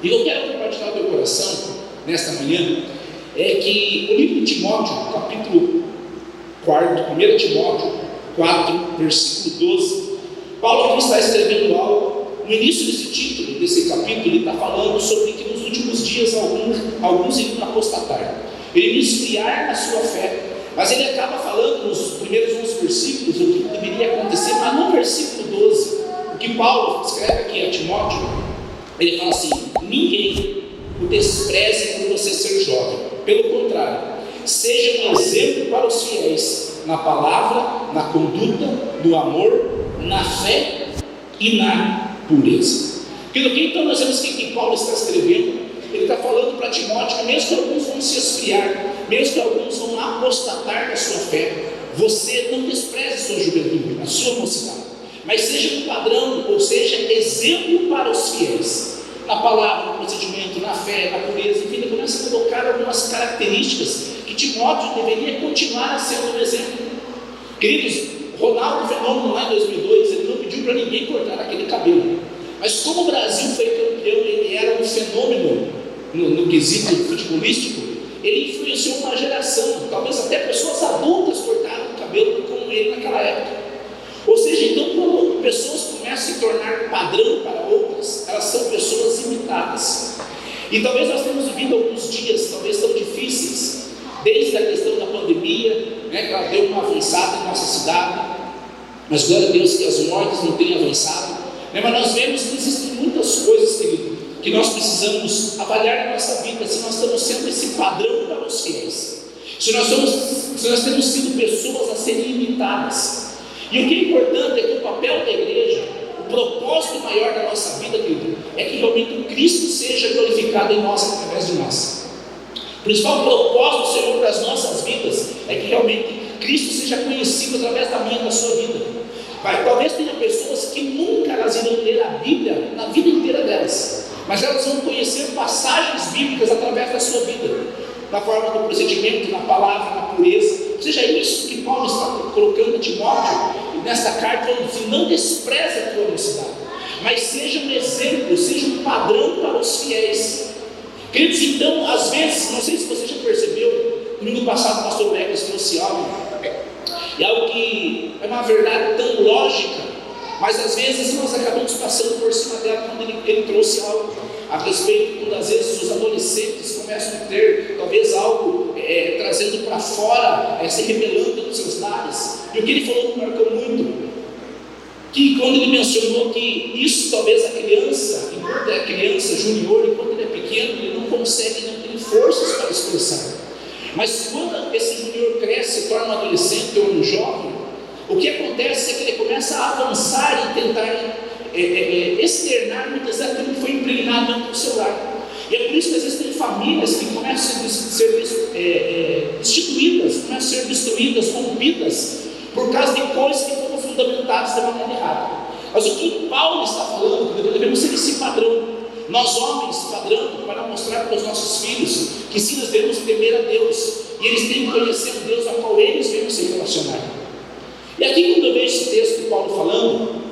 E eu quero compartilhar o teu coração nesta manhã, é que o livro de Timóteo, capítulo 4, 1 Timóteo 4, versículo 12, Paulo aqui está escrevendo algo. No início desse título, desse capítulo, ele está falando sobre que nos últimos dias alguns iriam apostatar, iriam esfriar na sua fé. Mas ele acaba falando nos primeiros 11 versículos o que deveria acontecer. Mas no versículo 12, o que Paulo escreve aqui a Timóteo, ele fala assim: ninguém o despreze por você ser jovem, pelo contrário, seja um exemplo para os fiéis na palavra, na conduta, no amor, na fé e na pureza. Então nós vemos que Paulo está escrevendo, ele está falando para Timóteo que mesmo que alguns vão se esfriar, mesmo que alguns vão apostatar da sua fé, você não despreze a sua juventude, a sua mocidade, mas seja um padrão, ou seja, exemplo para os fiéis, na palavra, no procedimento, na fé, na pureza. Enfim, ele começa a colocar algumas características que Timóteo deveria continuar sendo um exemplo. Queridos, Ronaldo Fenômeno lá em 2002, ele não pediu para ninguém cortar aquele cabelo, mas como o Brasil foi campeão, ele era um fenômeno no quesito futebolístico, ele influenciou uma geração, talvez até pessoas adultas cortaram o cabelo como ele naquela época. Ou seja, então quando pessoas começam a se tornar padrão para outras, elas são pessoas imitadas. E talvez nós tenhamos vivido alguns dias, talvez tão difíceis, desde a questão da pandemia, que ela deu uma avançada em nossa cidade, mas glória a Deus que as mortes não têm avançado, mas nós vemos que existem muitas coisas, querido, que nós precisamos avaliar na nossa vida, se nós estamos sendo esse padrão para os fiéis, se nós temos sido pessoas a serem imitadas. E o que é importante é que o papel da igreja, o propósito maior da nossa vida, querido, é que realmente o Cristo seja glorificado em nós, através de nós. O principal propósito do Senhor para as nossas vidas é que realmente Cristo seja conhecido através da minha e da sua vida. Talvez tenha pessoas que nunca elas irão ler a Bíblia na vida inteira delas, mas elas vão conhecer passagens bíblicas através da sua vida, na forma do procedimento, na palavra, na pureza. Ou seja, é isso que Paulo está colocando a Timóteo nesta carta, falando assim: não despreze a tua mocidade, mas seja um exemplo, seja um padrão para os fiéis. Queridos, então, às vezes, não sei se você já percebeu, no domingo passado o pastor Lex trouxe algo, e algo que é uma verdade tão lógica, mas às vezes nós acabamos passando por cima dela, quando ele trouxe algo a respeito, quando às vezes os adolescentes começam a ter talvez algo trazendo para fora, se rebelando nos seus lares. E o que ele falou me marcou muito, que quando ele mencionou que isso talvez a criança, enquanto é criança, junior, enquanto ele é pequeno, ele não consegue, não tem forças para expressar, mas quando esse junior cresce, se torna um adolescente ou um jovem, o que acontece é que ele começa a avançar e tentar externar muitas vezes aquilo que foi impregnado dentro do seu lar. E é por isso que às vezes tem famílias que começam a ser destituídas, começam a ser destruídas, rompidas, por causa de coisas que foram fundamentadas da maneira errada. Mas o que Paulo está falando, nós devemos ser esse padrão, nós homens, padrão, para mostrar para os nossos filhos que sim, nós devemos temer a Deus, e eles têm que conhecer o Deus a qual eles devem se relacionar. E aqui, quando eu vejo esse texto de Paulo falando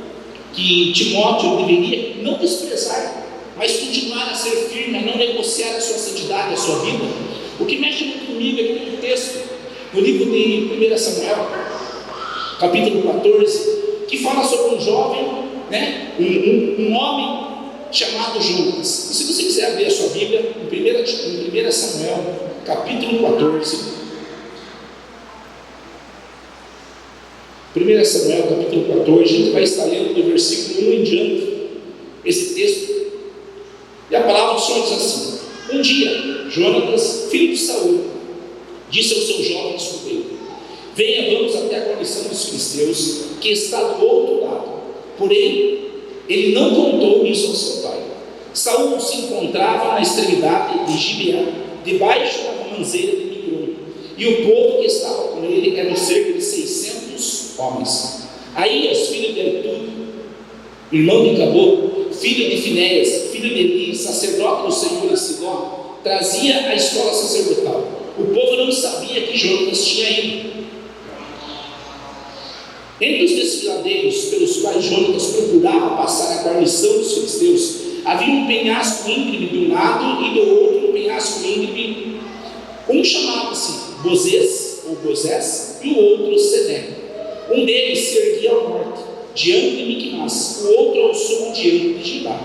que Timóteo deveria não desprezar, mas continuar a ser firme, a não negociar a sua santidade, a sua vida, o que mexe muito comigo é que tem um texto no livro de 1 Samuel, capítulo 14, que fala sobre um jovem, um homem chamado Jonas. E se você quiser abrir a sua Bíblia, em 1 Samuel, capítulo 14, 1 Samuel, capítulo 14, a gente vai estar lendo do versículo 1 em diante, esse texto, e a palavra do Senhor diz assim: um dia, Jonatas, filho de Saul, disse ao seu jovem escudeiro: venha, vamos até a guarnição dos filisteus, que está do outro lado. Porém, ele não contou isso ao seu pai. Saul se encontrava na extremidade de Gibeá, debaixo da romanceira de Migron, e o povo que estava com ele eram cerca de 600 homens. Aías, filho de Elitud, irmão de Cabô, filho de Finéias, filho de Eli, sacerdote do Senhor em Siló, trazia a escola sacerdotal. O povo não sabia que Jonas tinha ido. Entre os desfiladeiros pelos quais Jonas procurava passar a guarnição dos filisteus, Havia um penhasco íngreme de um lado e do outro um penhasco íngreme. Um chamava-se Bozês ou Bozés e o outro Sené. Um deles se erguia ao norte, diante de Miquimás, o outro ao sul, diante de Gibá.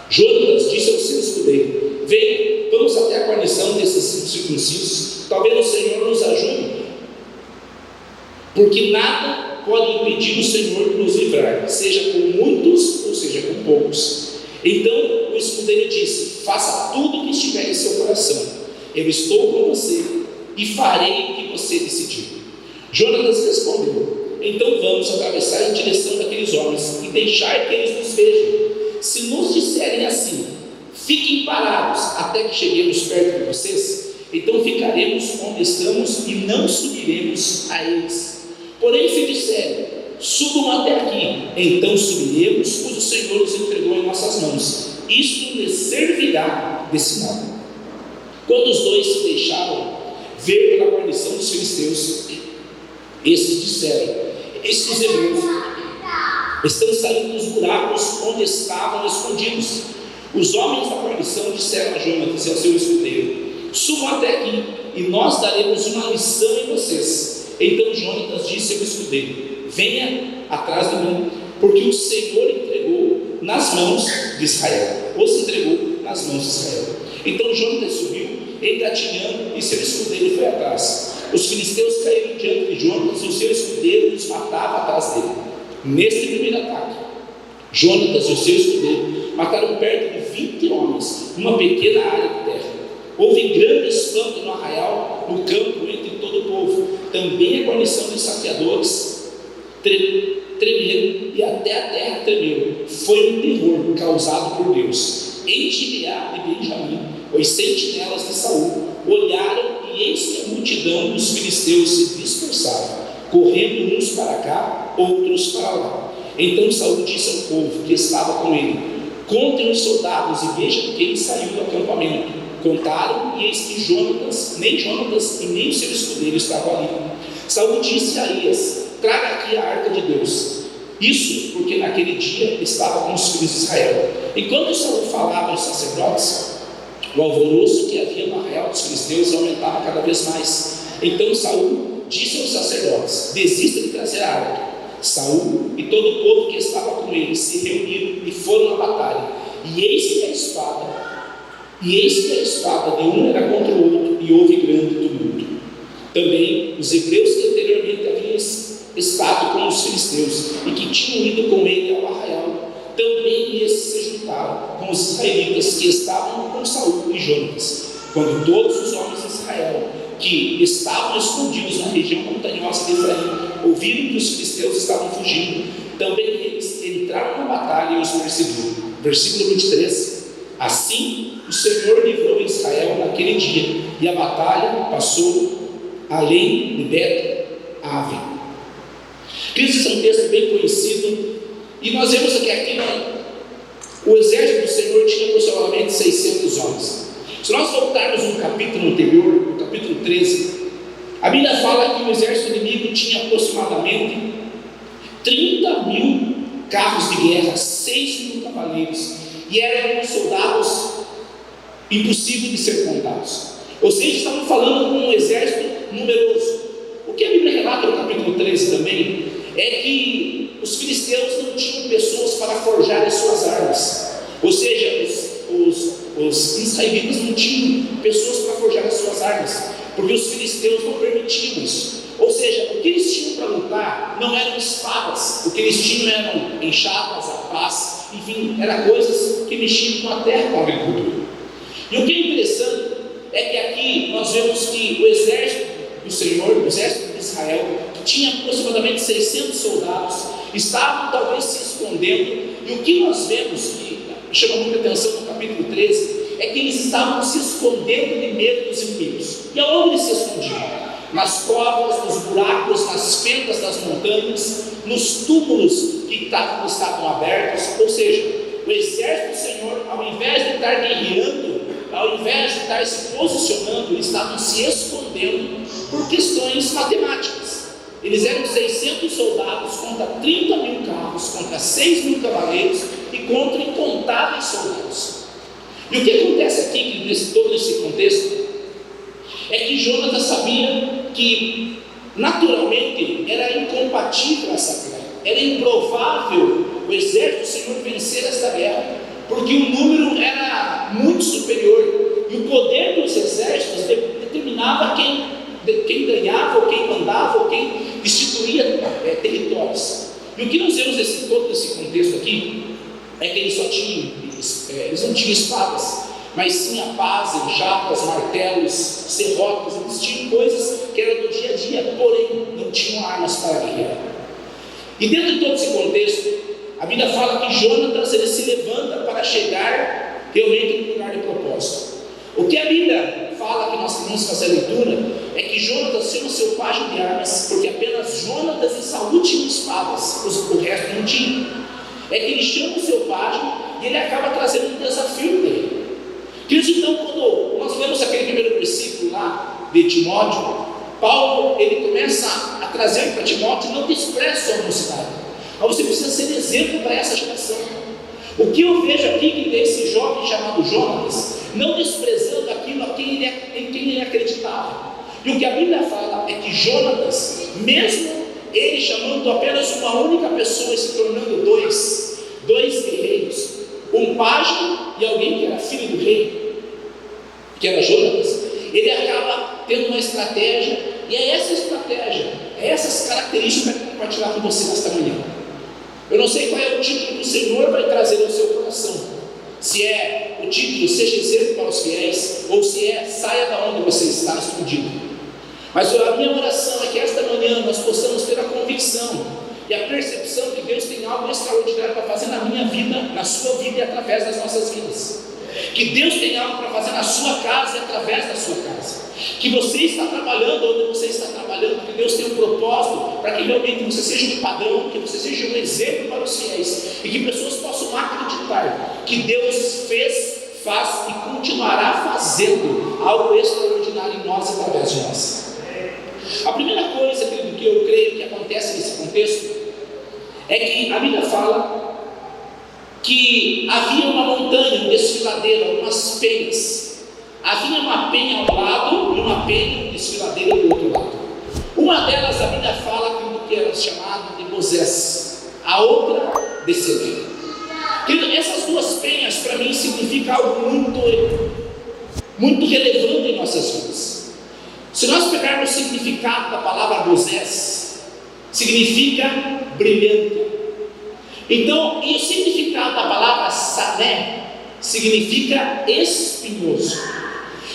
Jonatas disse ao seu escudeiro: venha, vamos até a guarnição desses circuncisos, talvez o Senhor nos ajude, porque nada pode impedir o Senhor de nos livrar, seja com muitos ou seja com poucos. Então o escudeiro disse: faça tudo o que estiver em seu coração, eu estou com você e farei o que você decidir. Jonatas respondeu: então vamos atravessar em direção daqueles homens e deixar que eles nos vejam. Se nos disserem assim: fiquem parados até que cheguemos perto de vocês, então ficaremos onde estamos e não subiremos a eles. Porém, se disserem: subam até aqui, então subiremos, pois o Senhor nos entregou em nossas mãos. Isto lhes servirá de sinal. Quando os dois se deixaram ver pela guarnição dos filisteus, estes disseram: estes hebreus estão saindo dos buracos onde estavam escondidos. Os homens da guarnição disseram a Jonatas e ao seu escudeiro: subam até aqui e nós daremos uma lição em vocês. Então Jonatas disse ao escudeiro: venha atrás de mim, porque o Senhor entregou nas mãos de Israel. Os entregou nas mãos de Israel. Então Jonatas subiu, engatinhando, e seu escudeiro foi atrás. Os filisteus caíram diante de Jonatas e o seu escudeiro os matava atrás dele. Neste primeiro ataque, Jonatas e o seu escudeiro mataram perto de 20 homens, numa pequena área de terra. Houve grande espanto no arraial, no campo, entre todo o povo. Também a guarnição dos saqueadores tremeram e até a terra tremeu. Foi um terror causado por Deus. Em Gibeá de Benjamim, os sentinelas de Saul olharam e eis que a multidão dos filisteus se dispersava, correndo uns para cá, outros para lá. Então Saul disse ao povo que estava com ele: contem os soldados e vejam quem saiu do acampamento. Contaram, e eis que nem Jonatas e nem o seu escudeiro estavam ali. Saul disse a Aías: traga aqui a arca de Deus. Isso porque naquele dia estava com os filhos de Israel. Enquanto Saul falava aos sacerdotes, o alvoroço que havia no arraial dos filisteus aumentava cada vez mais. Então Saul disse aos sacerdotes: desista de trazer a arca. Saul e todo o povo que estava com ele se reuniram e foram à batalha. E eis que a espada de um era contra o outro, e houve grande tumulto. Também os hebreus que anteriormente haviam estado com os filisteus e que tinham ido com ele ao arraial, também esses se juntaram com os israelitas que estavam com Saul e Jonatas. Quando todos os homens de Israel que estavam escondidos na região montanhosa de Efraim ouviram que os filisteus estavam fugindo, também eles entraram na batalha e os perseguiram. Versículo 23. Assim o Senhor livrou Israel naquele dia, e a batalha passou além de Bet-Aven. Esse é um texto bem conhecido, e nós vemos aqui o exército do Senhor tinha aproximadamente 600 homens. Se nós voltarmos no capítulo anterior, no capítulo 13, a Bíblia fala que o exército inimigo tinha aproximadamente 30 mil carros de guerra, 6 mil cavaleiros, e eram soldados impossíveis de ser contados. Ou seja, estamos falando de um exército numeroso. O que a Bíblia relata no capítulo 13 também é que os filisteus não tinham pessoas para forjar as suas armas. Ou seja, os israelitas não tinham pessoas para forjar as suas armas, porque os filisteus não permitiam isso. Ou seja, o que eles tinham para lutar não eram espadas, o que eles tinham eram enxadas, pás, enfim, eram coisas que mexiam com a terra, com a agricultura. E o que é interessante é que aqui nós vemos que o exército do Senhor, o exército de Israel, que tinha aproximadamente 600 soldados, estavam talvez se escondendo, e o que nós vemos, que chama muita atenção no capítulo 13, é que eles estavam se escondendo de medo dos inimigos. E aonde eles se escondiam? Nas covas, nos buracos, nas fendas das montanhas, nos túmulos que estavam abertos. Ou seja, o exército do Senhor, ao invés de estar guerreando, ao invés de estar se posicionando, eles estavam se escondendo por questões matemáticas. Eles eram 600 soldados contra 30 mil carros, contra 6 mil cavaleiros, e contra incontáveis soldados. E o que acontece aqui, todo esse contexto, é que Jonatas sabia que naturalmente era incompatível essa guerra, era improvável o exército do Senhor vencer esta guerra, porque o número era muito superior, e o poder dos exércitos determinava quem ganhava, ou quem mandava, ou quem instituía territórios. E o que nós vemos todo esse contexto aqui, é que eles não tinham espadas, mas sim apaze, jatas, martelos, serrotes, eles tinham coisas que eram do dia a dia, porém não tinham armas para guerrear. E dentro de todo esse contexto, a Bíblia fala que Jonatas ele se levanta para chegar realmente no lugar de propósito. O que a Bíblia fala, que nós temos que fazer a leitura, é que Jonatas chama seu pajem de armas, porque apenas Jonatas e Saul tinham espadas, o resto não tinha. É que ele chama o seu pajem e ele acaba trazendo um desafio dele. Então, quando nós lemos aquele primeiro versículo lá de Timóteo, Paulo ele começa a trazer para Timóteo: não despreze sua mocidade, mas você precisa ser exemplo para essa geração. O que eu vejo aqui, que esse jovem chamado Jonatas, não desprezando aquilo em quem ele acreditava. E o que a Bíblia fala é que Jonatas, mesmo ele chamando apenas uma única pessoa e se tornando dois guerreiros, um pajem e alguém que era filho do rei, que era Jonatas, ele acaba tendo uma estratégia, e é essa estratégia, essas características que eu quero compartilhar com você nesta manhã. Eu não sei qual é o título que o Senhor vai trazer ao seu coração, se é o título seja exemplo para os fiéis, ou se é saia da onde você está escondido. Mas a minha oração é que esta manhã nós possamos ter a convicção e a percepção que Deus tem algo extraordinário para fazer na minha vida, na sua vida e através das nossas vidas. Que Deus tem algo para fazer na sua casa e através da sua casa. Que você está trabalhando onde você está trabalhando, que Deus tem um propósito para que realmente você seja um padrão, que você seja um exemplo para os fiéis, e que pessoas possam acreditar que Deus fez, faz e continuará fazendo algo extraordinário em nós e através de nós. A primeira coisa, querido, que eu creio que acontece nesse contexto é que a Bíblia fala que havia uma montanha, um desfiladeiro, algumas penhas. Havia uma penha ao lado e uma penha, um desfiladeiro do outro lado. Uma delas, a Bíblia fala que era chamado de Moisés, a outra de Selém. Essas duas penhas para mim significam algo muito relevante em nossas vidas. Se nós pegarmos o significado da palavra Moisés, significa brilhante. Então, e o significado da palavra Sané significa espinhoso.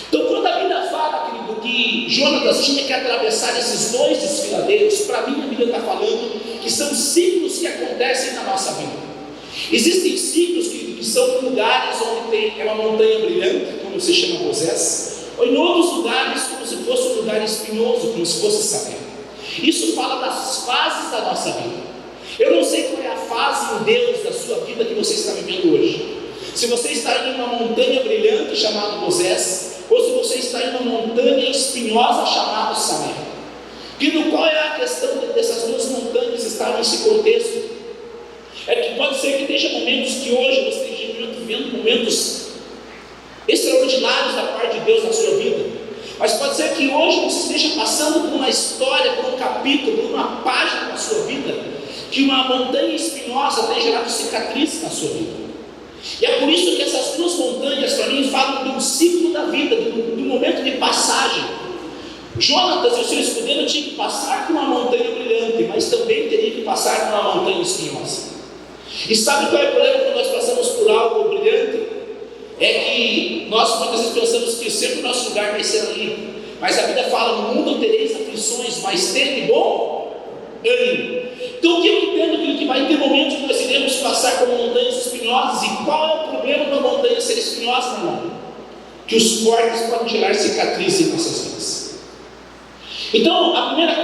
Então, quando a Bíblia fala, querido, que Jonatas tinha que atravessar esses dois desfiladeiros, para mim a Bíblia está falando que são ciclos que acontecem na nossa vida. Existem ciclos que são lugares onde é uma montanha brilhante, como se chama Moisés, ou em outros lugares como se fosse um lugar espinhoso, como se fosse Sané. Isso fala das fases da nossa vida. Eu não sei qual é a fase em Deus da sua vida que você está vivendo hoje. Se você está em uma montanha brilhante chamada Moisés, ou se você está em uma montanha espinhosa chamada Sané. Qual é a questão dessas duas montanhas estar nesse contexto? É que pode ser que esteja momentos que hoje você esteja vivendo momentos extraordinários da parte de Deus na sua vida, mas pode ser que hoje você esteja passando por uma história, por um capítulo, por uma página na sua vida, que uma montanha espinhosa tem gerado cicatrizes na sua vida. E é por isso que essas duas montanhas para mim falam de um ciclo da vida, de um momento de passagem. Jonatas e o seu escudeiro tinham que passar por uma montanha brilhante, mas também teriam que passar por uma montanha espinhosa. E sabe qual é o problema quando nós passamos por algo brilhante? É que nós muitas vezes pensamos que sempre o nosso lugar vai ser ali, mas a Bíblia fala: no mundo tereis aflições, mas tende bom ânimo. Então o que eu entendo, que vai ter momentos que nós iremos passar por montanhas espinhosas. E qual é o problema da montanha ser espinhosa, meu irmão? Que os cortes podem gerar cicatrizes em nossas vidas. Então a primeira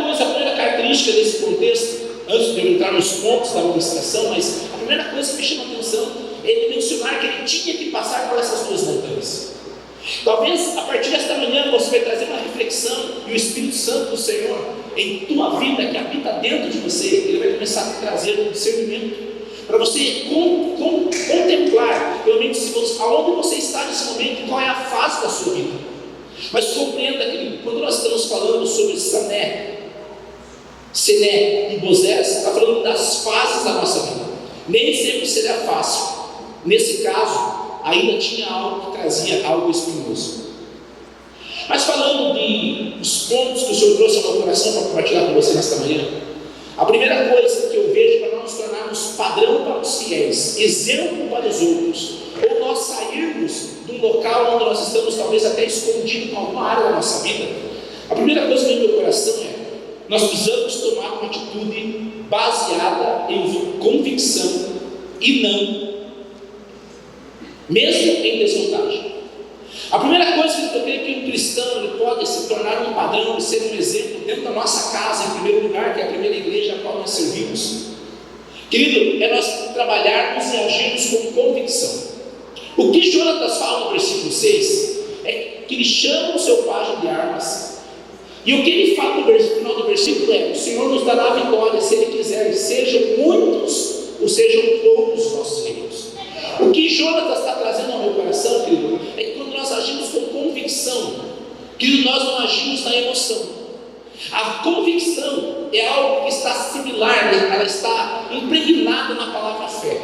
característica desse contexto, antes de eu entrar nos pontos da ministração, mas a primeira coisa que me chama a atenção é ele mencionar que ele tinha que passar por essas duas montanhas. Talvez a partir desta manhã você vai trazer uma reflexão, e o Espírito Santo do Senhor em tua vida, que habita dentro de você, ele vai começar a trazer um discernimento para você contemplar realmente aonde você está nesse momento, qual é a fase da sua vida. Mas compreenda que quando nós estamos falando sobre Sené e Bozés, está falando das fases da nossa vida. Nem sempre será fácil. Nesse caso, ainda tinha algo que trazia algo espinhoso. Mas falando dos pontos que o Senhor trouxe ao meu coração para compartilhar com você nesta manhã, a primeira coisa que eu vejo para nós nos tornarmos padrão para os fiéis, exemplo para os outros, ou nós sairmos de um local onde nós estamos talvez até escondidos em alguma área da nossa vida, a primeira coisa que vem no meu coração é: nós precisamos tomar uma atitude baseada em convicção e não mesmo em desvantagem. A primeira coisa que eu creio que um cristão ele pode se tornar um padrão e ser um exemplo dentro da nossa casa, em primeiro lugar, que é a primeira igreja a qual nós servimos, querido, é nós trabalharmos e agirmos com convicção. O que Jonatas fala no versículo 6 é que ele chama o seu pajem de armas, e o que ele fala no final do versículo é: o Senhor nos dará a vitória se Ele quiser, sejam muitos ou sejam poucos os nossos inimigos. O que Jonatas está trazendo ao meu coração, querido, é que quando nós agimos com convicção, querido, nós não agimos na emoção. A convicção é algo que está similar, ela está impregnada na palavra fé.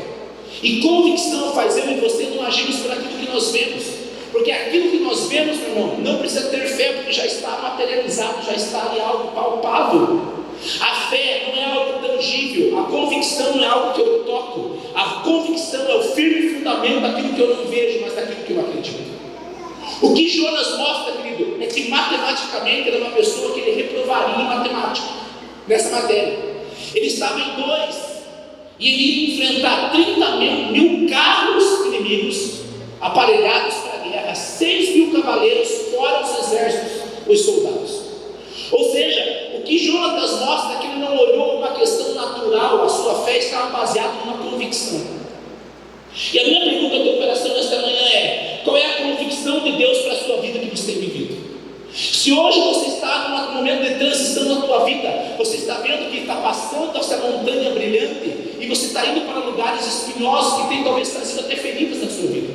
E convicção faz eu e você não agirmos por aquilo que nós vemos, porque aquilo que nós vemos, meu irmão, não precisa ter fé, porque já está materializado, já está ali algo palpável. A fé não é algo tangível, a convicção não é algo que eu toco, a convicção é o firme fundamento daquilo que eu não vejo, mas daquilo que eu acredito. O que Jonas mostra, querido, é que matematicamente ele é uma pessoa que ele reprovaria em matemática, nessa matéria. Ele estava em 2, e ele ia enfrentar 30 mil carros inimigos, aparelhados para a guerra, 6 mil cavaleiros, fora os exércitos, os soldados. Ou seja, o que Jonatas mostra é que ele não olhou uma questão natural, a sua fé estava baseada numa convicção. E a minha pergunta ao teu coração nesta manhã é: qual é a convicção de Deus para a sua vida que você tem vivido? Se hoje você está num momento de transição na tua vida, você está vendo que está passando essa montanha brilhante e você está indo para lugares espinhosos que tem talvez trazido até feridas na sua vida,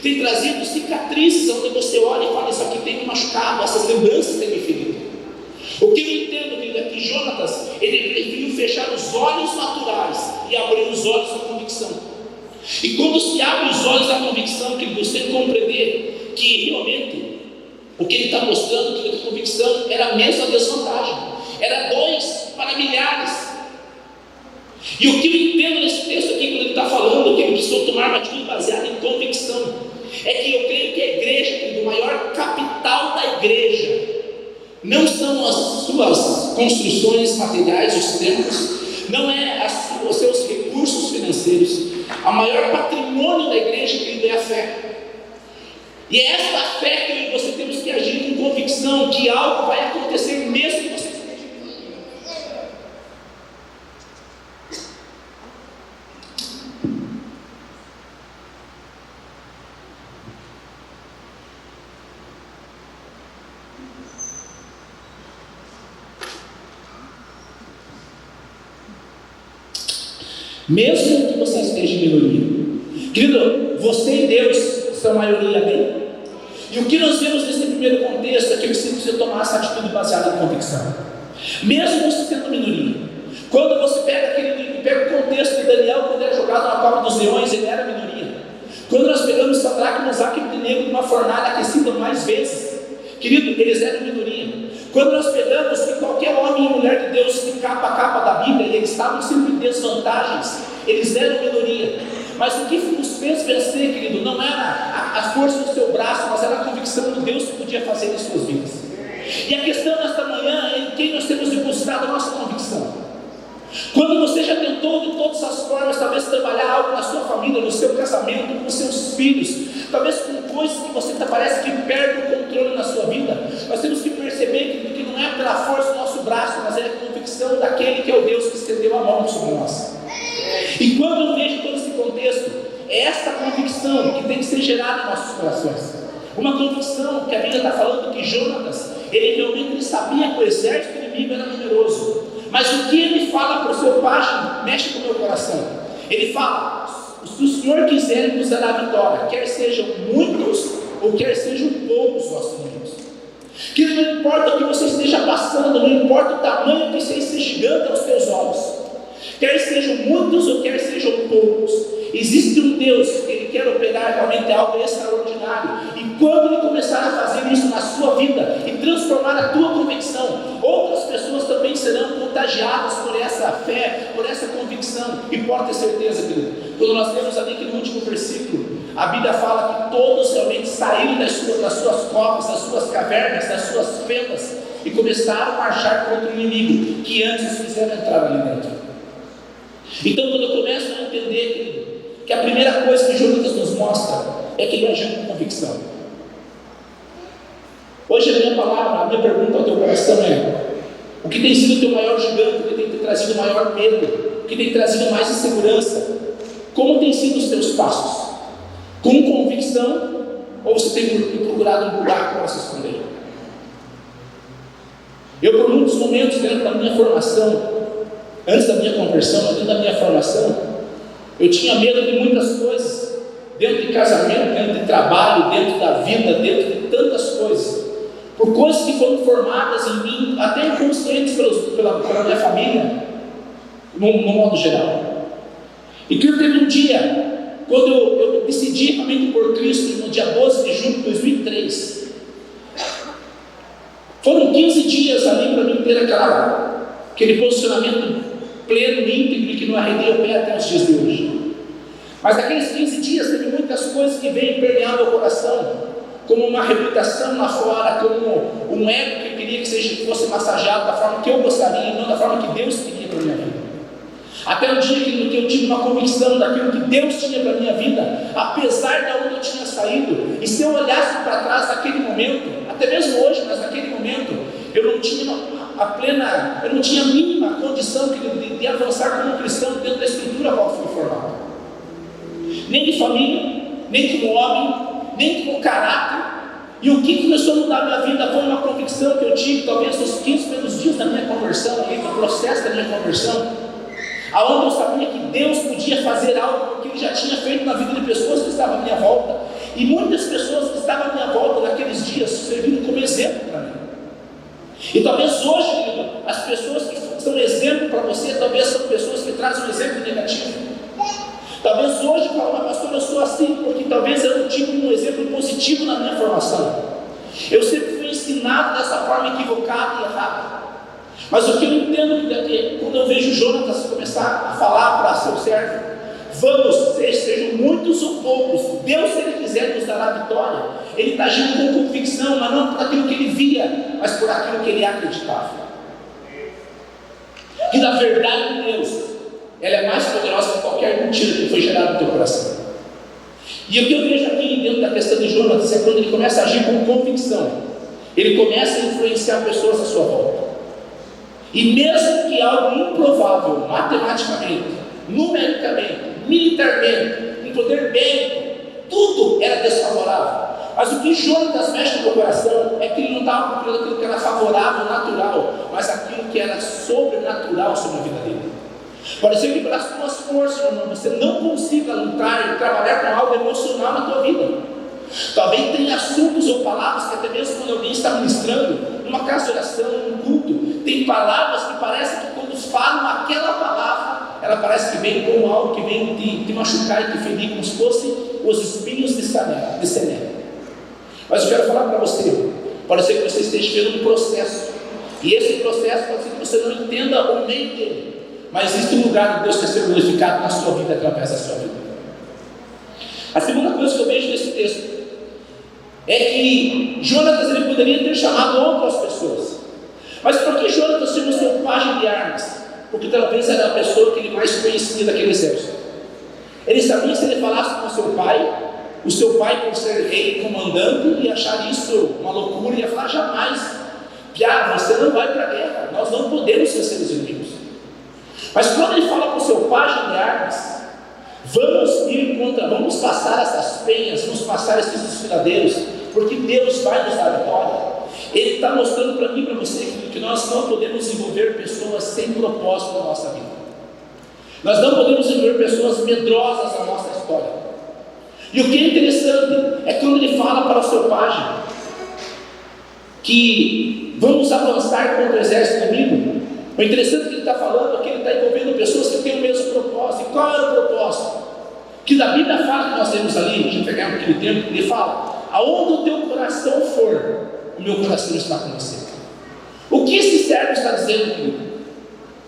tem trazido cicatrizes onde você olha e fala: isso aqui tem me machucado, essas lembranças têm me ferido. O que eu entendo, querido, é que Jonatas, ele preferiu fechar os olhos naturais e abrir os olhos da convicção. E quando se abre os olhos da convicção, querido, você tem que compreender que realmente o que ele está mostrando, que a convicção era a mesma desvantagem, era 2 para milhares. E o que eu entendo nesse texto aqui, quando ele está falando que ele precisou tomar uma atitude baseada em convicção, é que eu creio que a igreja, querido, o maior capital da igreja não são as suas construções materiais, os templos, não é os seus recursos financeiros. A maior patrimônio da igreja, querido, é a fé. E é esta fé que você temos que agir com convicção que algo vai acontecer mesmo que você esteja. Mesmo que você esteja em minoria, querido, você e Deus são maioria, amém? E o que nós vemos nesse primeiro contexto é que você precisa tomar essa atitude baseada em convicção, mesmo você sendo minoria. Quando você pega o contexto de Daniel, quando ele é jogado na cova dos leões, ele era minoria. Quando nós pegamos Sadraque, Mesaque e Abednego numa fornalha aquecida mais vezes, querido, eles eram minoria. Quando nós pegamos que qualquer homem e mulher de Deus de capa a capa da Bíblia, e eles estavam sempre em desvantagens, eles eram minoria. Mas o que nos fez vencer, querido, não era a força do seu braço, mas era a convicção de Deus que podia fazer nas suas vidas. E a questão nesta manhã é em quem nós temos depositado a nossa convicção. Quando você já tentou de todas as formas, talvez trabalhar algo na sua família, no seu casamento, com seus filhos, talvez com coisas que você parece que perde o controle na sua vida, nós temos que perceber que não é pela força do nosso braço, mas é a convicção daquele que é o Deus que estendeu a mão sobre nós. E quando eu vejo todo esse contexto, é esta convicção que tem que ser gerada em nossos corações. Uma convicção que a Bíblia está falando que Jonatas, ele realmente sabia que o exército inimigo era numeroso. Mas o que ele fala para o seu pajem mexe com o meu coração. Ele fala: se o Senhor quiser, Ele nos dará a vitória, quer sejam muitos ou quer sejam poucos nossos inimigos. Que não importa o que você esteja passando, não importa o tamanho que seja gigante aos teus olhos, quer sejam muitos ou quer sejam poucos, existe um Deus que Ele quer operar realmente algo extraordinário, e quando Ele começar a fazer isso na sua vida e transformar a tua convicção, outras pessoas também serão contagiadas por essa fé, por essa convicção. E pode ter certeza, querido, quando nós temos ali aquele último versículo, a Bíblia fala que todos realmente saíram das suas covas, das suas cavernas, das suas fendas, e começaram a marchar contra o inimigo que antes fizeram entrar ali dentro. Então, quando eu começo a entender, querido, que a primeira coisa que Jonatas nos mostra é que ele agiu com convicção. Hoje a minha palavra, a minha pergunta ao teu coração é: o que tem sido o teu maior gigante, o que tem te trazido maior medo, o que tem trazido mais insegurança? Como tem sido os teus passos? Com convicção, ou você tem procurado um buraco para se esconder? Eu, por muitos momentos, dentro da minha formação, antes da minha conversão, dentro da minha formação, eu tinha medo de muitas coisas, dentro de casamento, dentro de trabalho, dentro da vida, dentro de tantas coisas, por coisas que foram formadas em mim, até inconscientes pela minha família, no modo geral. E que teve um dia, quando eu decidi realmente por Cristo, no dia 12 de junho de 2003, foram 15 dias ali para mim ter aquele posicionamento pleno, íntegro, e que não arredei o pé até os dias de hoje. Mas naqueles 15 dias teve muitas coisas que veio permeando o coração, como uma reputação lá fora, como um ego que eu queria que fosse massageado da forma que eu gostaria, e não da forma que Deus queria para a minha vida. Até o dia que eu tive uma convicção daquilo que Deus tinha para a minha vida, apesar de onde eu tinha saído. E se eu olhasse para trás naquele momento, até mesmo hoje, mas naquele momento, eu não tinha a mínima condição de avançar como cristão dentro da estrutura a qual fui formado. Nem de família, nem como homem, nem como caráter. E o que começou a mudar a minha vida foi uma convicção que eu tive, talvez nos 15 primeiros dias da minha conversão, no processo da minha conversão, aonde eu sabia que Deus podia fazer algo que Ele já tinha feito na vida de pessoas que estavam à minha volta. E muitas pessoas que estavam à minha volta naqueles dias serviram como exemplo para mim. E talvez hoje, querido, as pessoas que são exemplo para você, talvez são pessoas que trazem um exemplo negativo. Talvez hoje, fala, mas pastor, eu sou assim, porque talvez eu não tive um exemplo positivo na minha formação. Eu sempre fui ensinado dessa forma equivocada e errada. Mas o que eu entendo é que quando eu vejo Jonatas começar a falar para seu servo: vamos, sejam muitos ou poucos, Deus, se Ele quiser, nos dará a vitória. Ele está agindo com convicção, mas não por aquilo que ele via, mas por aquilo que ele acreditava. Que na verdade de Deus, ela é mais poderosa que qualquer mentira que foi gerada no teu coração. E o que eu vejo aqui dentro da questão de Jonatas é quando ele começa a agir com convicção, ele começa a influenciar pessoas à sua volta. E mesmo que algo improvável, matematicamente, numericamente, militarmente, em poder bélico, tudo era desfavorável. Mas o que Jonatas mexe no coração é que ele não estava procurando aquilo que era favorável, natural, mas aquilo que era sobrenatural sobre a vida dele. Pode ser que pelas tuas forças, irmão, você não consiga lutar e trabalhar com algo emocional na tua vida. Talvez tenha assuntos ou palavras que até mesmo quando alguém está ministrando, numa casa de oração, num culto, tem palavras que parece que quando falam aquela palavra, ela parece que vem como algo que vem te machucar e te ferir, como se fosse os espinhos de semente. Mas eu quero falar para você, pode ser que você esteja vendo um processo, e esse processo pode ser que você não entenda o meio dele, mas existe um lugar de Deus que ser glorificado na sua vida, através da sua vida. A segunda coisa que eu vejo nesse texto é que Jonatas ele poderia ter chamado outras pessoas, mas por que Jonatas tinha o seu pajem de armas? Porque talvez era a pessoa que ele mais conhecia daquele exército. Ele sabia que se ele falasse com o seu pai por ser rei e comandante, ia achar isso uma loucura, ia falar: jamais, você não vai para a guerra, nós não podemos vencer os inimigos. Mas quando ele fala com o seu pajem de armas: vamos passar essas penhas, vamos passar esses desfiladeiros, porque Deus vai nos dar a vitória. Ele está mostrando para mim e para você que nós não podemos envolver pessoas sem propósito na nossa vida. Nós não podemos envolver pessoas medrosas na nossa história. E o que é interessante é quando ele fala para o seu pajem que vamos avançar contra o exército inimigo. O interessante que ele está falando é que ele está envolvendo pessoas que têm o mesmo propósito. E qual era o propósito? Que da Bíblia fala que nós temos ali, a gente pegar aquele tempo, ele fala: aonde o teu coração for, o meu coração está com você. O que esse servo está dizendo, querido?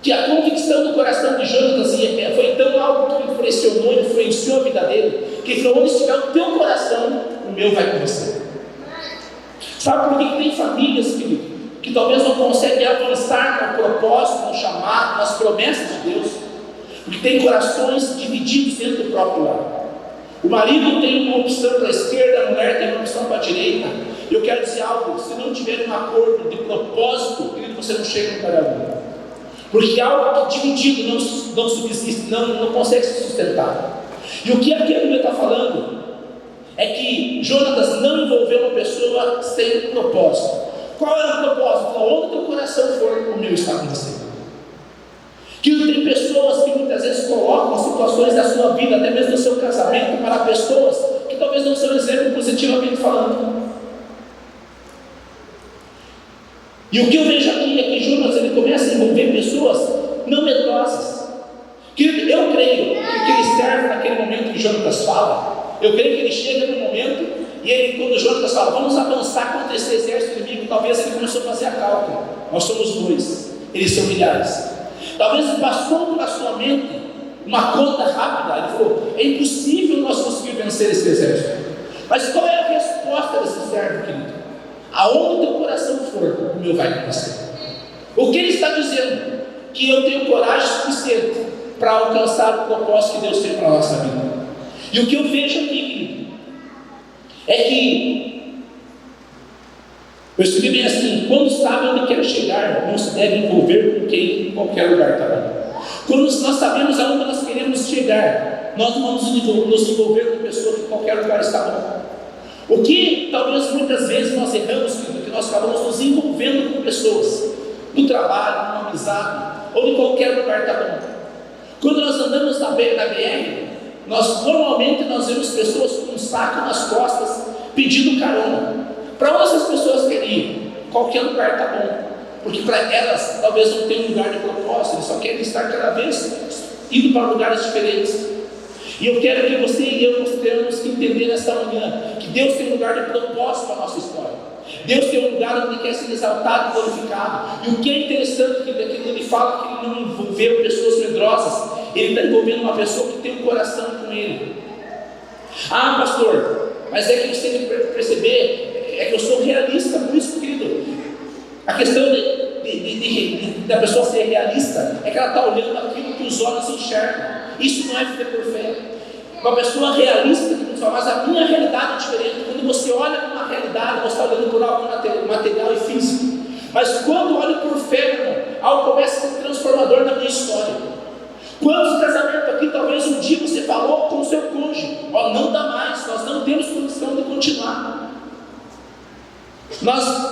Que a convicção do coração de Jonatas foi tão algo que influenciou a vida dele, que ele falou: onde estiver o teu coração, o meu vai com você. Sabe por que tem famílias, querido, que talvez não conseguem avançar no propósito, no chamado, nas promessas de Deus? Porque tem corações divididos dentro do próprio lar. O marido tem uma opção para a esquerda, a mulher tem uma opção para a direita. E eu quero dizer algo: se não tiver um acordo de propósito, querido, você não chega no casamento. Porque algo que dividido não subsiste, não consegue se sustentar. E o que aqui a Bíblia está falando é que Jonatas não envolveu uma pessoa sem propósito. Qual era o propósito? Onde teu coração for, o meu está com você. Que tem pessoas que muitas vezes colocam situações da sua vida, até mesmo do seu casamento, para pessoas que talvez não são exemplo positivamente falando. E o que eu vejo aqui é que Jonas ele começa a envolver pessoas não medrosas. Que eu creio que ele serve naquele momento que Jonas fala. Eu creio que ele chega no momento e ele, quando Jonas fala: vamos avançar contra esse exército inimigo, talvez ele começou a fazer a cálculo. Nós somos 2, eles são milhares. Talvez passou pela sua mente uma conta rápida. Ele falou: é impossível nós conseguir vencer esse exército. Mas qual é a resposta desse servo, querido? Aonde o teu coração for, o meu vai com você. O que ele está dizendo? Que eu tenho coragem suficiente para alcançar o propósito que Deus tem para a nossa vida. E o que eu vejo aqui, querido, é que eu escrevi bem assim: quando sabe onde quer chegar, não se deve envolver com quem em qualquer lugar está bom. Quando nós sabemos aonde nós queremos chegar, nós não vamos nos envolver com pessoas que em qualquer lugar está bom. O que talvez muitas vezes nós erramos, que nós acabamos nos envolvendo com pessoas no trabalho, numa amizade, ou em qualquer lugar está bom. Quando nós andamos na BR, normalmente nós vemos pessoas com um saco nas costas pedindo carona. Para onde essas pessoas querem ir? Qualquer lugar está bom, porque para elas talvez não tenham um lugar de propósito, eles só querem estar cada vez indo para lugares diferentes. E eu quero que você e eu tenhamos que entender nesta manhã que Deus tem um lugar de propósito para a nossa história. Deus tem um lugar onde Ele quer ser exaltado e glorificado. E o que é interessante é que Ele fala que Ele não envolveu pessoas medrosas, Ele está envolvendo uma pessoa que tem um coração com Ele. Ah, pastor, mas é que você tem que perceber, é que eu sou realista, por isso, querido, a questão da pessoa ser realista é que ela está olhando aquilo que os olhos enxergam. Isso não é viver por fé. Uma pessoa realista que fala: mas a minha realidade é diferente. Quando você olha para uma realidade, você está olhando por algo material e físico. Mas quando olho por fé, meu irmão, algo começa a ser transformador na minha história. Quantos casamentos aqui, talvez um dia você falou com o seu cônjuge: ó, não dá mais, nós não temos condição de continuar.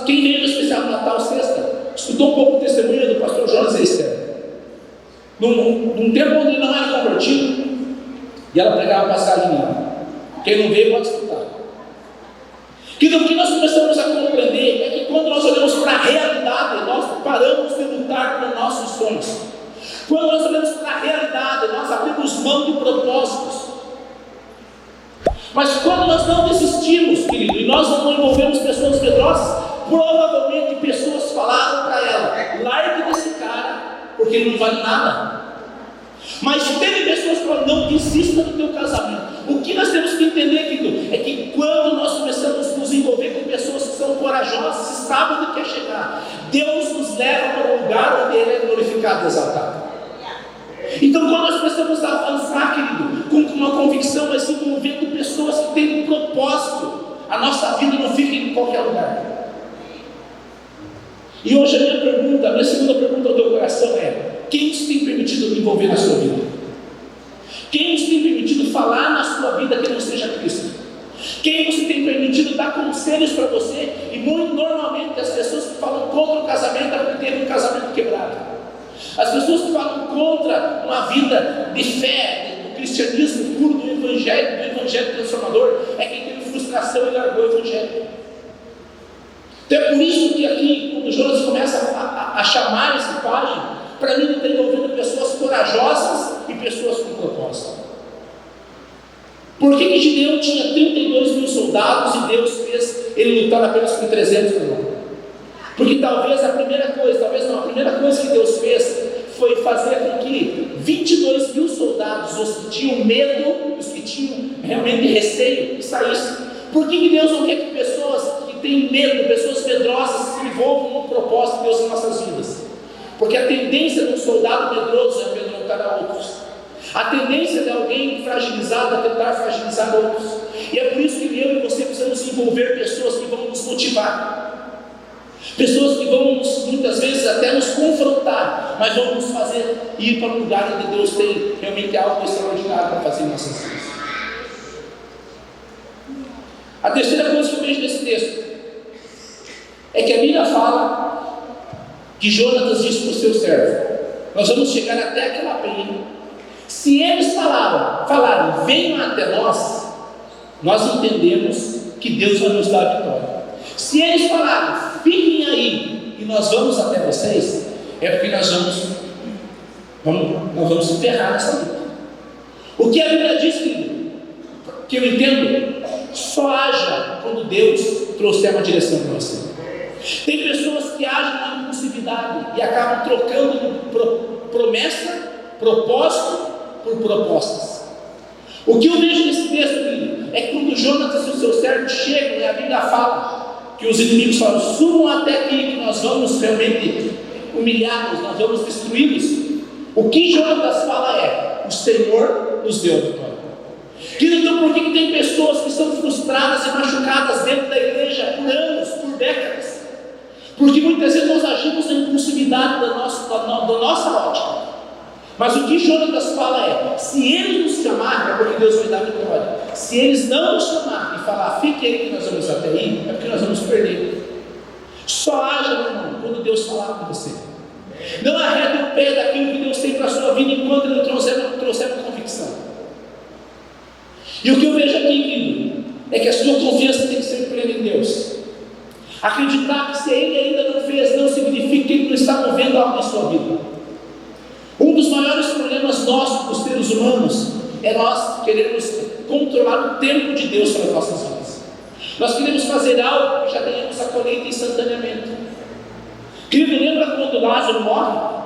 Quem veio no especial do Natal, sexta, escutou um pouco o testemunho do pastor Jonas Esther. Num tempo onde ele não era convertido, e ela pregava para as galinhas. Quem não veio pode escutar. Que o que nós começamos a compreender é que quando nós olhamos para a realidade, nós paramos de lutar por nossos sonhos. Quando nós olhamos para a realidade, nós abrimos mão de propósitos. Mas quando nós não desistimos, querido, e nós não envolvemos pessoas medrosas, provavelmente pessoas falaram para ela: largue desse cara, porque ele não vale nada. Mas teve pessoas que falaram: não desista do teu casamento. O que nós temos que entender, querido, é que quando nós começamos a nos envolver com pessoas que são corajosas e sabem onde quer chegar, Deus nos leva para um lugar onde Ele é glorificado e exaltado. Então, quando nós começamos a avançar, querido, com uma convicção, mas se envolvendo pessoas que têm um propósito, a nossa vida não fica em qualquer lugar. E hoje a minha segunda pergunta ao teu coração é: quem nos tem permitido me envolver na sua vida? Quem nos tem permitido falar na sua vida que não seja Cristo? Quem nos tem permitido dar conselhos para você? E muito normalmente as pessoas que falam contra o casamento é porque teve um casamento quebrado. As pessoas que falam contra uma vida de fé, do cristianismo puro, do evangelho transformador, é quem teve frustração e largou o evangelho. Então é por isso que aqui, quando Jonas começa a chamar esse pajem, para mim ele está envolvendo pessoas corajosas e pessoas com propósito. Por que Gideão tinha 32 mil soldados e Deus fez ele lutar apenas com 300 mil? Porque talvez a primeira coisa que Deus fez foi fazer com que 22 mil soldados, os que tinham medo, os que tinham realmente receio, saíssem. Por que Deus não quer que pessoas que têm medo, pessoas medrosas, se envolvam no propósito de Deus em nossas vidas? Porque a tendência de um soldado medroso é amedrontar a outros. A tendência de alguém fragilizado é tentar fragilizar outros. E é por isso que eu e você precisamos envolver pessoas que vão nos motivar. Pessoas que vão muitas vezes até nos confrontar, mas vão nos fazer ir para um lugar onde Deus tem realmente algo extraordinário para fazer em nossas vidas. A terceira coisa que eu vejo nesse texto é que a Bíblia fala que Jonatas disse para o seu servo: nós vamos chegar até aquela penha. Se eles falaram, venham até nós entendemos que Deus vai nos dar a vitória. Se eles falarem, fiquem aí e nós vamos até vocês, é porque nós vamos se ferrar nessa luta. O que a Bíblia diz, querido, que eu entendo, só haja quando Deus trouxer uma direção para você. Tem pessoas que agem na impulsividade e acabam trocando promessa, propósito por propostas. O que eu vejo nesse texto, querido, é que quando Jonatas e o seu servo chegam e a Bíblia fala que os inimigos falam, subam até aqui que nós vamos realmente humilhá-los, nós vamos destruí-los. O que Jonatas fala é: o Senhor nos deu a vitória. Querido, então por que tem pessoas que são frustradas e machucadas dentro da igreja por anos, por décadas? Porque muitas vezes nós agimos na impulsividade da nossa ótica. Mas o que Jonatas fala é: se eles nos chamarem, é porque Deus vai dar a vitória. Se eles não nos chamarem e falar, fique aí que nós vamos até aí, é porque nós vamos perder. Só haja, meu irmão, quando Deus falar com você. Não arrede o pé daquilo que Deus tem para a sua vida enquanto Ele não trouxer uma convicção. E o que eu vejo aqui, querido, é que a sua confiança tem que ser plena em Deus. Acreditar que se Ele ainda não fez, não significa que Ele não está movendo algo em sua vida. Um dos maiores problemas nossos, dos seres humanos, é nós queremos controlar o tempo de Deus para as nossas vidas. Nós queremos fazer algo que já tenhamos a colheita instantaneamente. Querido, lembra quando Lázaro morre?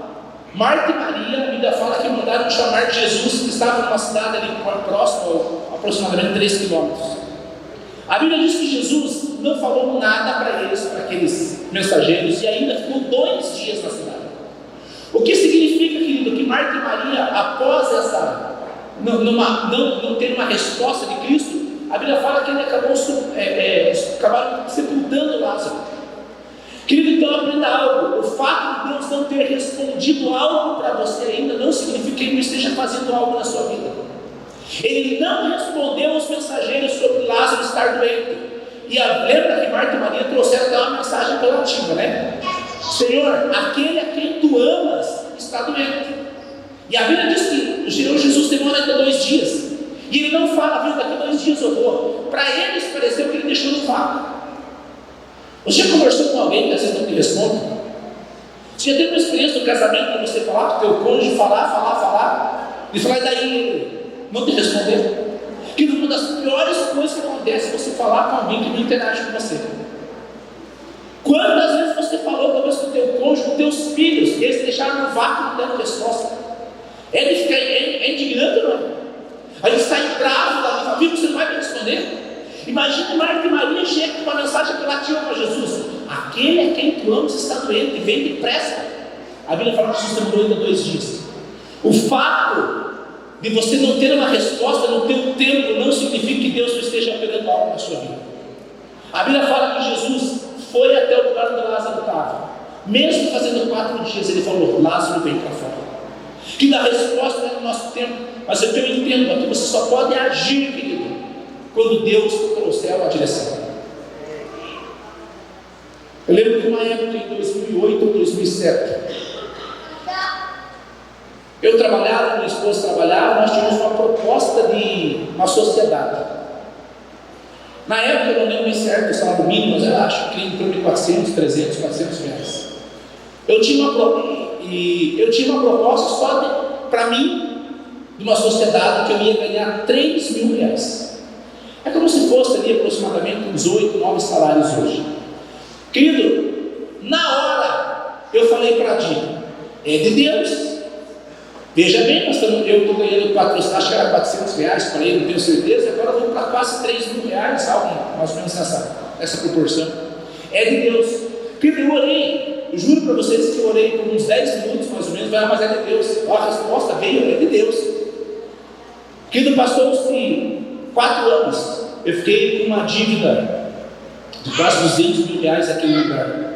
Marta e Maria, a Bíblia fala que mandaram chamar Jesus, que estava numa cidade ali próximo, aproximadamente 3 quilômetros. A Bíblia diz que Jesus não falou nada para eles, para aqueles mensageiros, e ainda ficou 2 dias na cidade. O que significa, querido, que Marta e Maria, após essa não ter uma resposta de Cristo, a Bíblia fala que ele acabaram sepultando Lázaro. Querido, então aprenda algo: o fato de Deus não ter respondido algo para você ainda não significa que Ele não esteja fazendo algo na sua vida. Ele não respondeu aos mensageiros sobre Lázaro estar doente. E lembra que Marta e Maria trouxeram até uma mensagem apelativa, né? Senhor, aquele a quem tu amas está doente. E a Bíblia diz que o Senhor Jesus demora até 2 dias. E Ele não fala, viu, daqui 2 dias eu vou. Para eles pareceu que Ele deixou no vácuo. Você já conversou com alguém que às vezes não te responde? Você já teve uma experiência no casamento de você falar com o teu cônjuge, falar, e falar, e daí ele não te responder? Que uma das piores coisas que acontece é você falar com alguém que não interage com você. Quantas vezes você falou talvez com o teu cônjuge, com teus filhos, e eles deixaram no vácuo não dando resposta? Ele fica indignante, não é? A gente sai bravo da vida, viu que você não vai me responder? Imagina Marta e Maria chegam com uma mensagem apelativa para Jesus: aquele a quem tu amas está doente, vem depressa. A Bíblia fala que Jesus demorou ainda 2 dias. O fato de você não ter uma resposta no teu tempo não significa que Deus não esteja operando algo na sua vida. A Bíblia fala que Jesus foi até o lugar onde Lázaro estava. Mesmo fazendo 4 dias, ele falou: Lázaro vem para fora. Que dá resposta no nosso tempo. Mas o que eu entendo é que você só pode agir, querido, quando Deus trouxer uma direção. Eu lembro de uma época em 2008 ou 2007, Eu trabalhava, minha esposa trabalhava, nós tínhamos uma proposta de uma sociedade. Na época eu não lembro certo o salário mínimo, mas eu acho que em torno de 400, 300, 400 reais. Eu tinha uma proposta só para mim, de uma sociedade que eu ia ganhar 3 mil reais. É como se fosse ali aproximadamente uns 8, 9 salários hoje. Querido, na hora eu falei para a Dina, é de Deus. Veja bem, eu estou ganhando acho que era 400 reais, falei, não tenho certeza, agora eu vou para quase 3 mil reais, algo mais ou menos nessa proporção. É de Deus. Querido, eu orei, eu juro para vocês que eu orei por uns 10 minutos mais ou menos, mas é de Deus. A resposta veio, é de Deus. Querido, passou-se 4 anos, eu fiquei com uma dívida de quase 200 mil reais naquele lugar.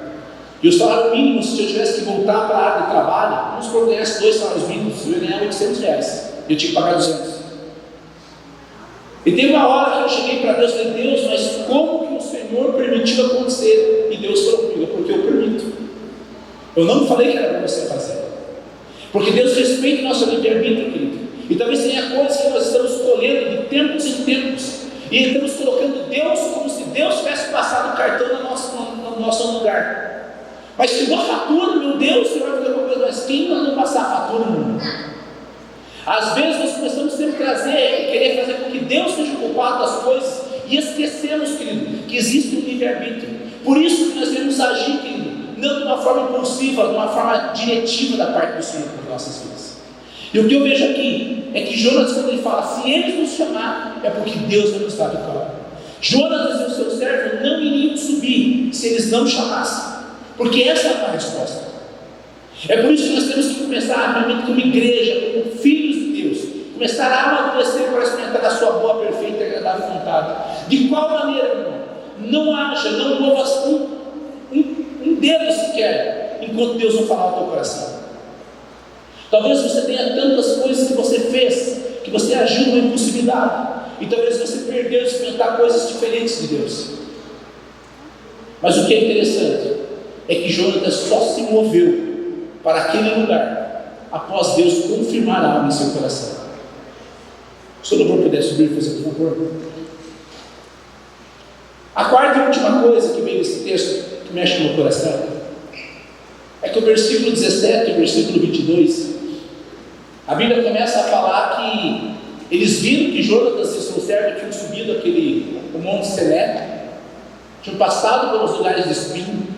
E o salário mínimo, se eu tivesse que voltar para a área de trabalho, vamos supor que eu ganhasse 2 salários mínimos, eu ia ganhar 800 reais. Eu tinha que pagar 200. E teve uma hora que eu cheguei para Deus e falei, Deus, mas como que o Senhor permitiu acontecer? E Deus falou comigo, porque eu permito. Eu não falei que era para você fazer. Porque Deus respeita o nosso livre-arbítrio, querido. E talvez tenha coisas que nós estamos escolhendo de tempos em tempos. E estamos colocando Deus como se Deus tivesse passado o cartão no nosso lugar. Mas chegou a fatura, meu Deus, você vai fazer alguma coisa, mas quem mandou passar a fatura no mundo? Às vezes nós começamos sempre a trazer e querer fazer com que Deus seja o culpado das coisas e esquecemos, querido, que existe um livre-arbítrio. Por isso que nós devemos agir, querido, não de uma forma impulsiva, de uma forma diretiva da parte do Senhor para as nossas vidas. E o que eu vejo aqui é que Jonas, quando ele fala, se eles nos chamarem, é porque Deus vai nos dar vitória. Jonas e os seus servos não iriam subir se eles não chamassem. Porque essa é a resposta. É por isso que nós temos que começar, realmente, como igreja, como filhos de Deus, começar a amadurecer para experimentar a sua boa, perfeita e agradável vontade. De qual maneira, irmão? Não haja, não mova um dedo sequer, enquanto Deus não falar ao teu coração. Talvez você tenha tantas coisas que você fez, que você agiu numa impulsividade, e talvez você perdeu de experimentar coisas diferentes de Deus. Mas o que é interessante é que Jonas só se moveu para aquele lugar após Deus confirmar algo em seu coração. Se o louvor puder subir, fazer por favor. A quarta e última coisa que vem nesse texto que mexe no meu coração é que o versículo 17 e o versículo 22, a Bíblia começa a falar que eles viram que Jonas e seu servo tinham subido o Monte Seleto, tinham passado pelos lugares de espinho.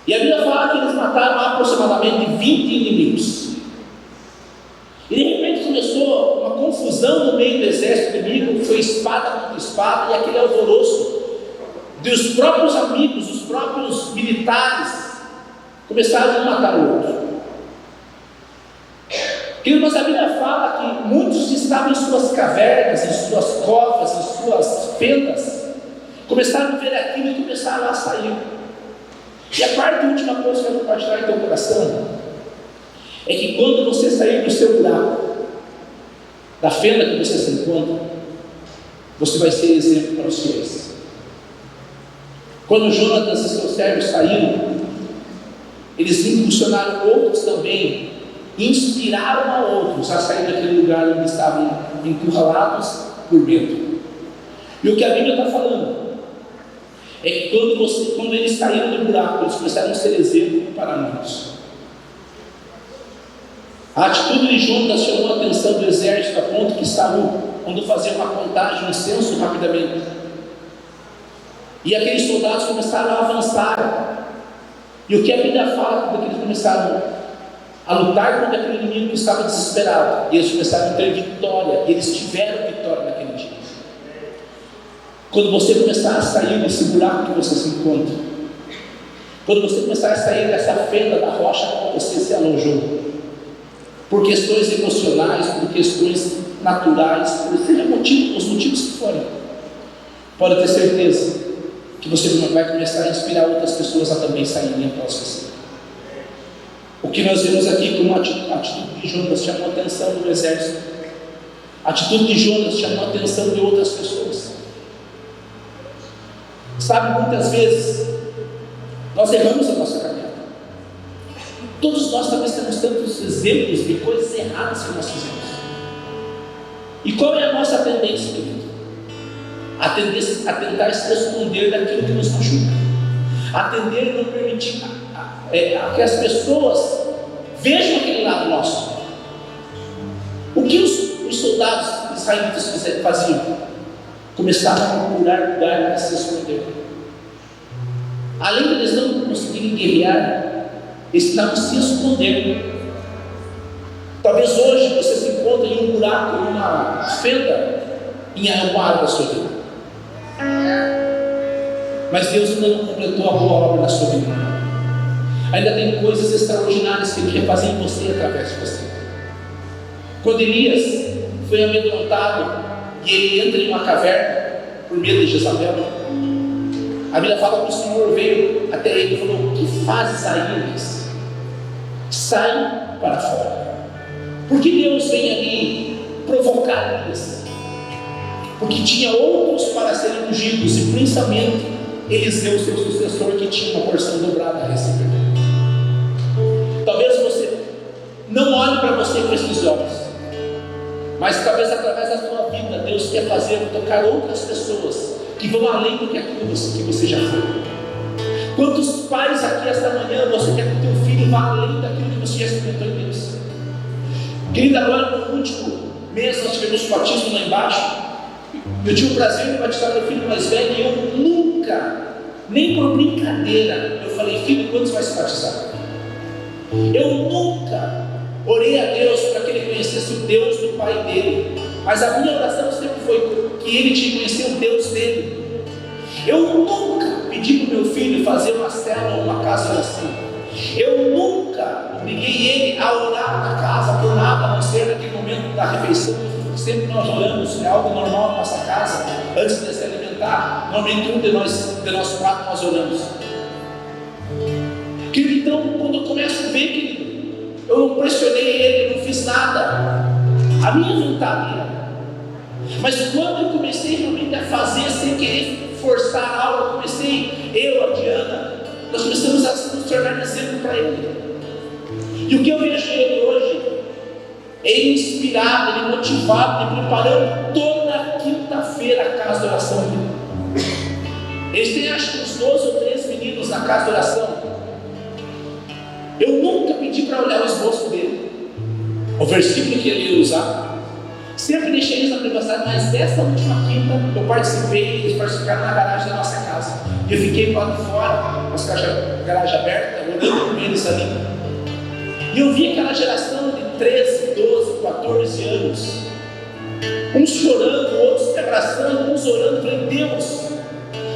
E a Bíblia fala que eles mataram aproximadamente 20 inimigos. E de repente começou uma confusão no meio do exército inimigo, foi espada contra espada, e aquele alvoroço dos próprios amigos, dos próprios militares, começaram a matar o outro. Mas a Bíblia fala que muitos que estavam em suas cavernas, em suas covas, em suas fendas, começaram a ver aquilo e começaram a sair. E a quarta e última coisa que eu quero compartilhar em teu coração é que quando você sair do seu buraco, da fenda que você se encontra, você vai ser exemplo para os seus. Quando Jonas e seus servos saíram, eles impulsionaram outros também, inspiraram a outros a sair daquele lugar onde estavam encurralados por medo. E o que a Bíblia está falando é que quando eles saíram do buraco, eles começaram a ser exemplo para muitos. A atitude de Jonas chamou a atenção do exército a ponto que Saul mandou fazer uma contagem, um censo rapidamente. E aqueles soldados começaram a avançar. E o que a Bíblia fala é que eles começaram a lutar contra aquele inimigo que estava desesperado. E eles começaram a ter vitória. E eles tiveram vitória naquele dia. Quando você começar a sair desse buraco que você se encontra, quando você começar a sair dessa fenda da rocha que você se alojou, por questões emocionais, por questões naturais, por seja os motivos que forem, pode ter certeza que você vai começar a inspirar outras pessoas a também saírem após você. O que nós vemos aqui como a atitude de Jonas chamou a atenção do exército, a atitude de Jonas chamou a atenção de outras pessoas. Sabe, muitas vezes nós erramos a nossa caminhada. Todos nós talvez temos tantos exemplos de coisas erradas que nós fizemos. E qual é a nossa tendência, querido? A tentar se esconder daquilo que nos machuca, a tender a não permitir que as pessoas vejam aquele lado nosso. O que os soldados israelitas faziam? Começaram a procurar lugar para se esconder. Além de eles não conseguirem guerrear, eles estavam se escondendo. Talvez hoje você se encontre em um buraco, em uma fenda, em alguma área da sua vida. Mas Deus ainda não completou a boa obra na sua vida. Ainda tem coisas extraordinárias que Ele quer fazer em você e através de você. Quando Elias foi amedrontado e ele entra em uma caverna por medo de Jezabel, a Bíblia fala que o Senhor veio até ele e falou: o que fazes aí, Elias? Sai para fora. Porque Deus vem ali provocar Elias? Porque tinha outros para serem ungidos, e principalmente Eliseu, seu sucessor, que tinha uma porção dobrada a receber. Talvez você não olhe para você com esses olhos, mas talvez através da sua vida Deus quer fazer tocar outras pessoas que vão além do que aquilo que você já foi. Quantos pais aqui esta manhã você quer que o teu filho vá além daquilo que você já experimentou em Deus? Querido, agora no último mês nós tivemos batismo lá embaixo. Eu tive o prazer de batizar meu filho mais velho, e eu nunca, nem por brincadeira, eu falei: filho, quando você vai se batizar? Eu nunca orei a Deus para que ele conhecesse o Deus do pai dele, mas a minha oração sempre foi que ele tinha que conhecer o Deus dele. Eu nunca pedi para o meu filho fazer uma célula ou uma casa de oração. Eu nunca obriguei ele a orar na casa por nada, a não ser naquele momento da refeição. Sempre nós oramos, é algo normal na nossa casa, antes de se alimentar. Normalmente um de nosso prato nós oramos. Querido, então, quando eu começo a ver, querido, eu não pressionei ele, não fiz nada, a minha vontade era. Mas quando eu comecei realmente a fazer sem querer forçar algo, eu, a Diana, nós começamos a nos tornar exemplo para ele. E o que eu vejo ele hoje, ele inspirado, ele motivado, ele preparando toda quinta-feira a casa de oração dele. Eles têm, acho que uns 12 ou 13 meninos na casa de oração. Eu nunca pedi para olhar o esboço dele, o versículo que ele ia usar. Sempre deixei eles na privacidade, mas dessa última quinta eu participei, eles participaram na garagem da nossa casa. E eu fiquei lá de fora, nossa garagem aberta, orando com eles ali. E eu vi aquela geração de 13, 12, 14 anos, uns chorando, outros se abraçando, uns orando. Falei: Deus,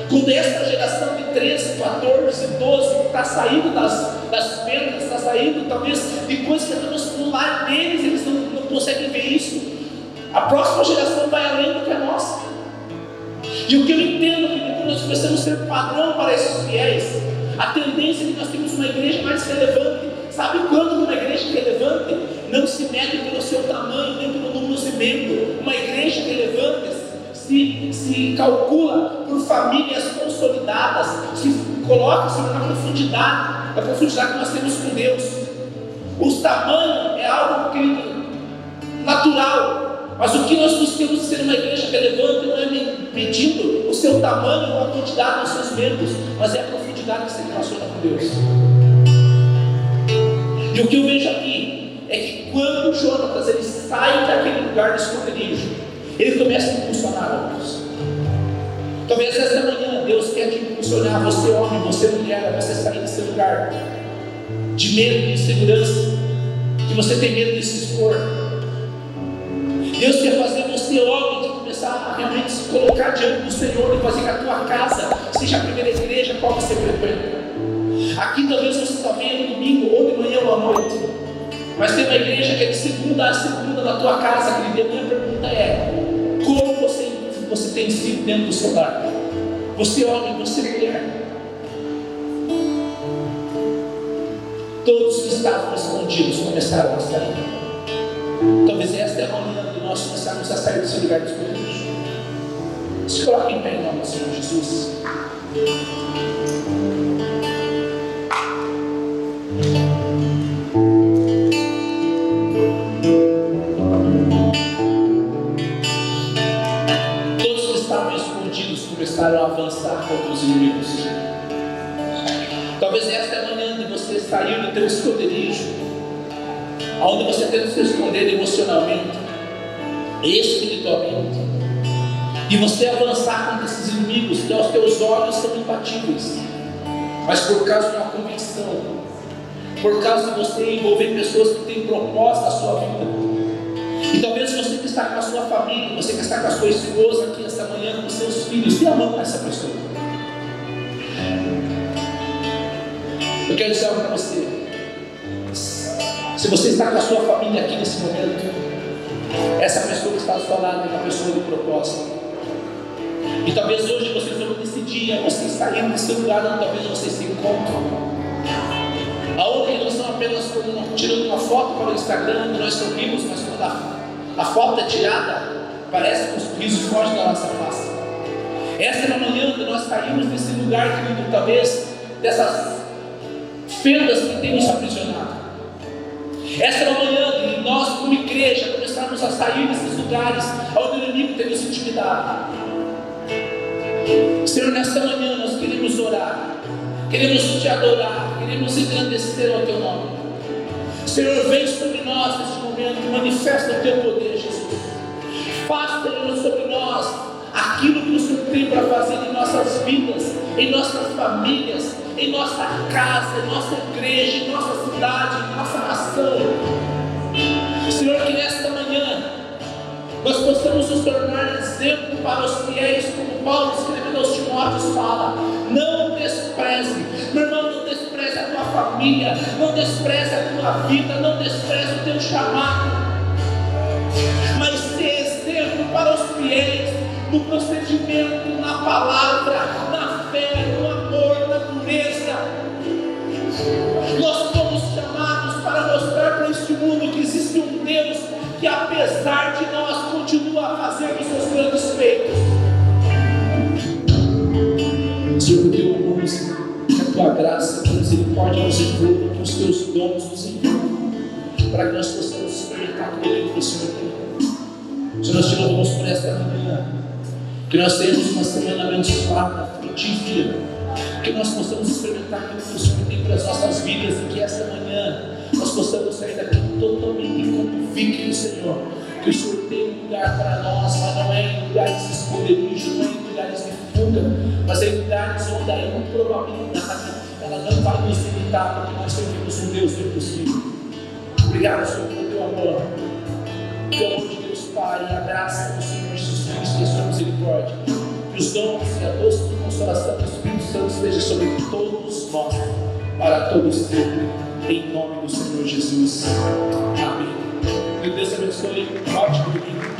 quando essa geração de 13, 14, 12 está saindo das pedras, está saindo talvez de coisas que estamos no lar deles, eles não conseguem ver isso. A próxima geração vai além do que a nossa. E o que eu entendo é que quando nós começamos a ser padrão para esses fiéis, a tendência é que nós temos uma igreja mais relevante. Sabe quando uma igreja relevante não se mede pelo seu tamanho, nem pelo número de membros? Uma igreja relevante se calcula por famílias consolidadas, se coloca-se na profundidade, a profundidade que nós temos com Deus. O tamanho é algo, querido, natural, mas o que nós buscamos ser uma igreja relevante não é medindo o seu tamanho ou a quantidade dos seus membros, mas é a profundidade que se relaciona com Deus. E o que eu vejo aqui é que quando Jonatas ele sai daquele lugar de esconderijo, ele começa a impulsionar outros. Talvez esta manhã Deus quer te impulsionar, você homem, você mulher, a você sair desse lugar de medo, de insegurança, que você tem medo de se expor. Deus quer fazer você homem de começar a realmente se colocar diante do Senhor e fazer que a tua casa seja a primeira igreja qual você frequenta. Aqui talvez você está vendo domingo, ou de manhã ou à noite, mas tem uma igreja que é de segunda a segunda na tua casa, querida. A minha pergunta é: como você tem sido dentro do seu lar? Você homem, você mulher. Todos que estavam escondidos começaram a sair. Talvez esta é a manhã de nós começarmos a sair desse lugar de escondidos. Se coloque em pé em nome do Senhor Jesus. Talvez esta é a manhã de você sair do teu esconderijo, aonde você tem que se esconder emocionalmente, espiritualmente, e você avançar contra esses inimigos que aos teus olhos são imbatíveis, mas por causa de uma convicção, por causa de você envolver pessoas que têm propósito na sua vida. E talvez você que está com a sua família, você que está com a sua esposa aqui esta manhã, com os seus filhos, dê a mão a essa pessoa. Eu quero dizer algo para você. Se você está com a sua família aqui nesse momento, essa pessoa que está ao seu lado é uma pessoa de propósito. E talvez hoje vocês vão decidir, vocês saírem desse lugar onde talvez vocês se encontram, aonde não são apenas tirando uma foto para o Instagram, onde nós sorrimos, mas quando a foto é tirada, parece que um sorriso foge da nossa face. Esta é a manhã onde nós saímos desse lugar, querido, talvez dessas fendas que tem nos aprisionado. Esta é a manhã de nós, como igreja, começarmos a sair desses lugares onde o inimigo tem nos intimidado. Senhor, nesta manhã nós queremos orar, queremos te adorar, queremos engrandecer ao teu nome. Senhor, vem sobre nós neste momento, manifesta o teu poder, Jesus. Faça, Senhor, sobre nós aquilo que o Senhor tem para fazer em nossas vidas, em nossas famílias, em nossa casa, em nossa igreja, em nossa cidade, em nossa nação. Senhor, que nesta manhã nós possamos nos tornar exemplo para os fiéis, como Paulo escrevendo aos Timóteos fala: não despreze, meu irmão, não despreze a tua família, não despreze a tua vida, não despreze o teu chamado, mas ser exemplo para os fiéis, no procedimento, na palavra, na fé, no amor, na pureza. Nós fomos chamados para mostrar para este mundo que existe um Deus que, apesar de nós, continua a fazer os seus grandes feitos. Senhor, que o teu amor, que a tua graça, que a misericórdia nos envolva, que os teus dons nos envolvam, para que nós possamos experimentar aquilo que o Senhor tem. Senhor, nós te louvamos por esta manhã, que nós tenhamos uma semana abençoada, frutífera, que nós possamos experimentar aquilo que o Senhor tem para as nossas vidas, e que esta manhã nós possamos sair daqui totalmente convictos, Senhor, que o Senhor tem um lugar para nós, mas não é em lugares de esconderijo, não é em lugares de fuga, mas é em lugares onde a improbabilidade ela não vai nos limitar, porque nós servimos um Deus impossível. Obrigado, Senhor, pelo teu amor, pelo amor de Deus Pai, e a graça do Senhor Jesus Cristo e a sua misericórdia, que os dons e a doce consolação do Espírito Santo esteja sobre todos nós, para todos sempre, em nome do Senhor Jesus. Amém. Que Deus te abençoe. Ótimo domingo.